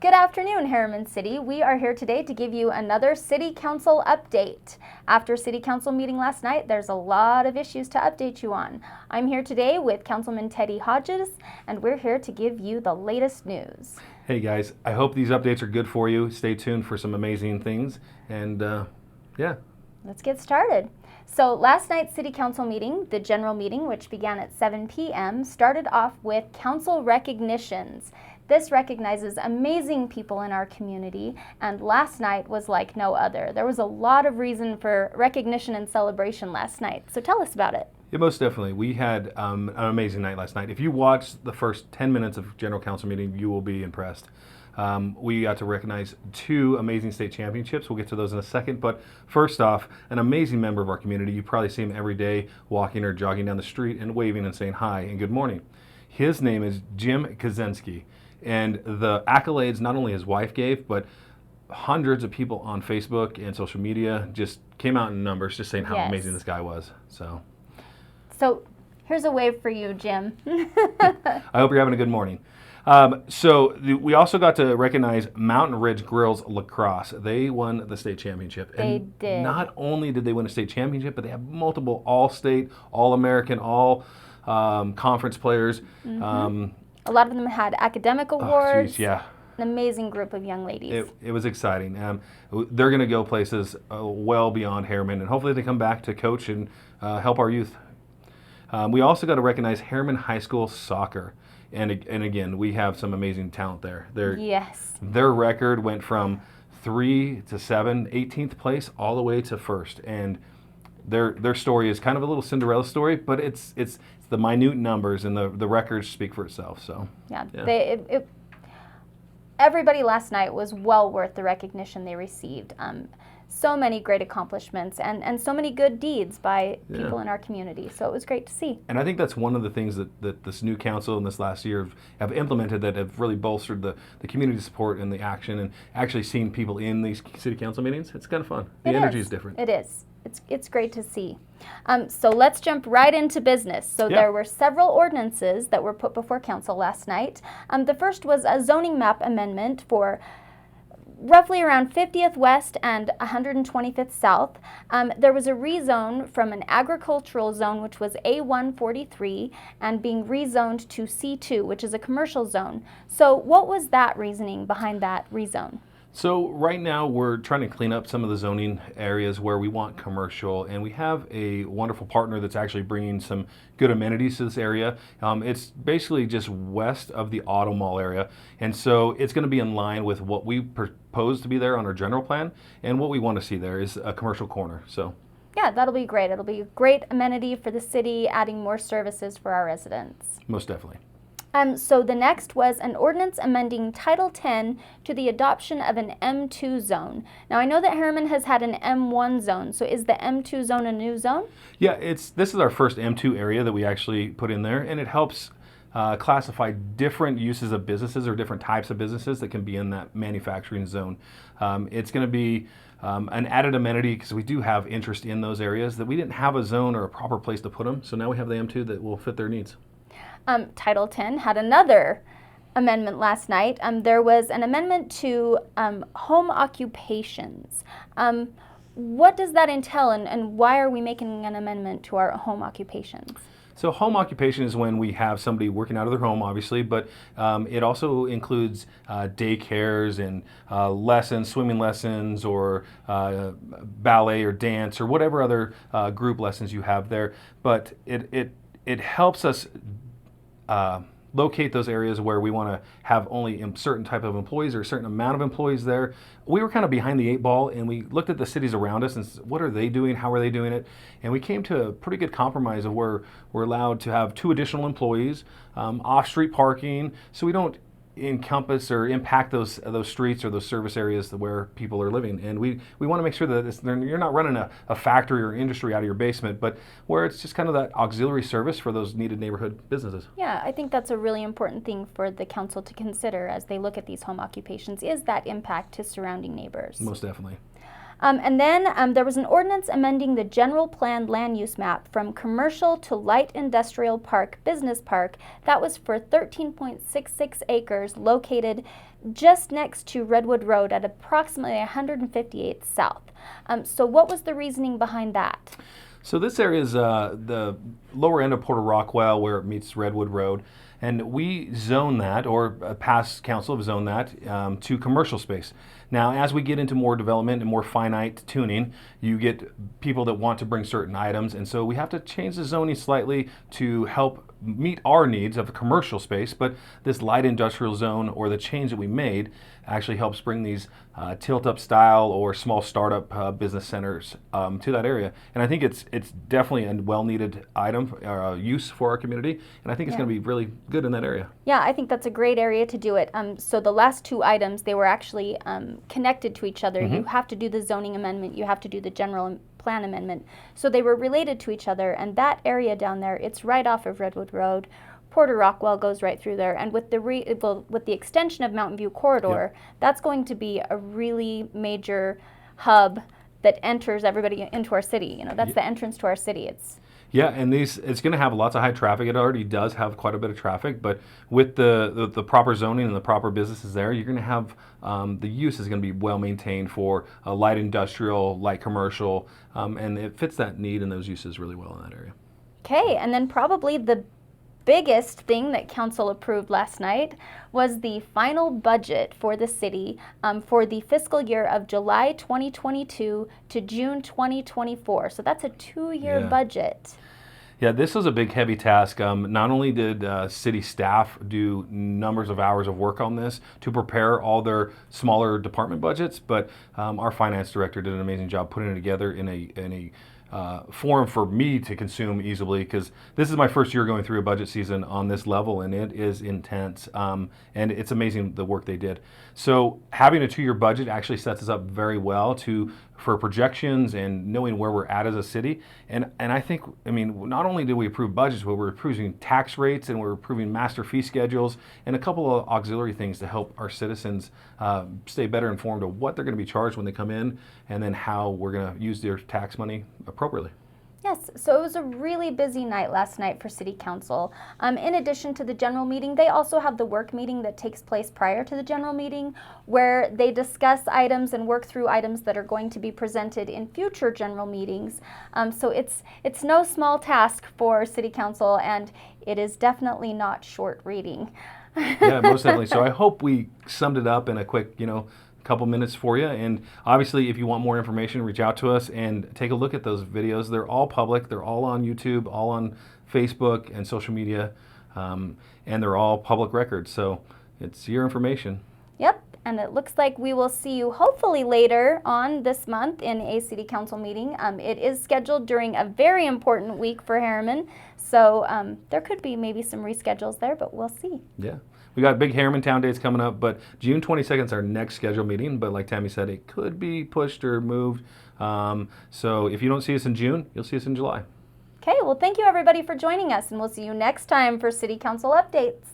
Good afternoon, Harriman City. We are here today to give you another City Council update. After City Council meeting last night, there's a lot of issues to update you on. I'm here today with Councilman Teddy Hodges, and we're here to give you the latest news. Hey guys, I hope these updates are good for you. Stay tuned for some amazing things, and yeah. Let's get started. So last night's City Council meeting, the general meeting, which began at 7 p.m., started off with council recognitions. This recognizes amazing people in our community, and last night was like no other. There was a lot of reason for recognition and celebration last night, so tell us about it. Yeah, most definitely. We had an amazing night last night. If you watched the first 10 minutes of General Council meeting, you will be impressed. We got to recognize 2 amazing state championships. We'll get to those in a second, but first off, an amazing member of our community. You probably see him every day walking or jogging down the street and waving and saying hi and good morning. His name is Jim Kaczynski. And the accolades not only his wife gave, but hundreds of people on Facebook and social media just came out in numbers just saying how amazing this guy was. So here's a wave for you, Jim. I hope you're having a good morning. We also got to recognize Mountain Ridge Girls Lacrosse. They won the state championship. They did. Not only did they win a state championship, but they have multiple All-State, All-American, All-Conference players. Mm-hmm. A lot of them had academic awards. Geez, yeah. An amazing group of young ladies. It was exciting. They're going to go places well beyond Harriman, and hopefully they come back to coach and help our youth. We also got to recognize Harriman High School soccer. And again, we have some amazing talent there. Yes. Their record went from 3 to 7, 18th place, all the way to first. And their story is kind of a little Cinderella story, but it's the minute numbers and the records speak for itself. So yeah. Everybody last night was well worth the recognition they received. So many great accomplishments and so many good deeds by people in our community. So it was great to see. And I think that's one of the things that this new council and this last year have implemented that have really bolstered the community support and the action, and actually seeing people in these city council meetings. It's kind of fun. The energy is different. It is. It's great to see. So let's jump right into business. So there were several ordinances that were put before council last night. The first was a zoning map amendment for roughly around 50th West and 125th South. There was a rezone from an agricultural zone, which was A143, and being rezoned to C2, which is a commercial zone. So what was that reasoning behind that rezone? So right now we're trying to clean up some of the zoning areas where we want commercial, and we have a wonderful partner that's actually bringing some good amenities to this area. It's basically just west of the Auto Mall area, and so it's going to be in line with what we propose to be there on our general plan, and what we want to see there is a commercial corner. So yeah, that'll be great. It'll be a great amenity for the city, adding more services for our residents. Most definitely. So the next was an ordinance amending Title 10 to the adoption of an M2 zone. Now I know that Harriman has had an M1 zone, so is the M2 zone a new zone? Yeah, this is our first M2 area that we actually put in there, and it helps classify different uses of businesses or different types of businesses that can be in that manufacturing zone. It's going to be an added amenity because we do have interest in those areas that we didn't have a zone or a proper place to put them, so now we have the M2 that will fit their needs. Title 10 had another amendment last night. There was an amendment to home occupations. What does that entail, and why are we making an amendment to our home occupations? So home occupation is when we have somebody working out of their home, obviously, but it also includes daycares and lessons, swimming lessons, or ballet or dance, or whatever other group lessons you have there. But it helps us locate those areas where we want to have only a certain type of employees or a certain amount of employees there. We were kind of behind the 8 ball, and we looked at the cities around us and said, what are they doing? How are they doing it? And we came to a pretty good compromise of where we're allowed to have 2 additional employees, off-street parking, so we don't encompass or impact those streets or those service areas where people are living. And we want to make sure that you're not running a factory or industry out of your basement, but where it's just kind of that auxiliary service for those needed neighborhood businesses. Yeah, I think that's a really important thing for the council to consider as they look at these home occupations, is that impact to surrounding neighbors. Most definitely. And then there was an ordinance amending the general plan land use map from commercial to light industrial park business park. That was for 13.66 acres located just next to Redwood Road at approximately 158th South. So what was the reasoning behind that? So this area is the lower end of Porter Rockwell where it meets Redwood Road. And we zone that, or past council have zoned that, to commercial space. Now, as we get into more development and more finite tuning, you get people that want to bring certain items. And so we have to change the zoning slightly to help meet our needs of a commercial space. But this light industrial zone, or the change that we made, actually helps bring these tilt-up style or small startup business centers to that area. And I think it's definitely a well-needed item, use for our community. And I think it's going to be really good in that area. Yeah, I think that's a great area to do it. So the last two items, they were actually connected to each other. Mm-hmm. You have to do the zoning amendment, you have to do the general plan amendment. So they were related to each other, and that area down there, it's right off of Redwood Road. Porter Rockwell goes right through there, and with the extension of Mountain View Corridor, that's going to be a really major hub that enters everybody into our city. You know, that's the entrance to our city. Yeah, and it's going to have lots of high traffic. It already does have quite a bit of traffic, but with the proper zoning and the proper businesses there, you're going to have the use is going to be well maintained for light industrial, light commercial, and it fits that need and those uses really well in that area. Okay, and then probably the biggest thing that council approved last night was the final budget for the city for the fiscal year of July 2022 to June 2024. So that's a 2-year budget. Yeah, this was a big, heavy task. Not only did city staff do numbers of hours of work on this to prepare all their smaller department budgets, but our finance director did an amazing job putting it together in a forum for me to consume easily, because this is my first year going through a budget season on this level, and it is intense, and it's amazing the work they did. So having a 2-year budget actually sets us up very well for projections and knowing where we're at as a city. And I think, I mean, not only did we approve budgets, but we're approving tax rates, and we're approving master fee schedules, and a couple of auxiliary things to help our citizens stay better informed of what they're going to be charged when they come in, and then how we're going to use their tax money appropriately. Yes, so it was a really busy night last night for City Council. In addition to the general meeting, they also have the work meeting that takes place prior to the general meeting, where they discuss items and work through items that are going to be presented in future general meetings. So it's no small task for City Council, and it is definitely not short reading. Yeah, most definitely. So I hope we summed it up in a quick, couple minutes for you. And obviously, if you want more information, reach out to us and take a look at those videos. They're all public. They're all on YouTube, all on Facebook and social media, and they're all public records. So it's your information. Yep. And it looks like we will see you hopefully later on this month in a City Council meeting. It is scheduled during a very important week for Harriman, so there could be maybe some reschedules there, but we'll see. Yeah. We got big Harriman Town Dates coming up, but June 22nd is our next scheduled meeting. But like Tammy said, it could be pushed or moved. So if you don't see us in June, you'll see us in July. Okay, well, thank you everybody for joining us, and we'll see you next time for City Council updates.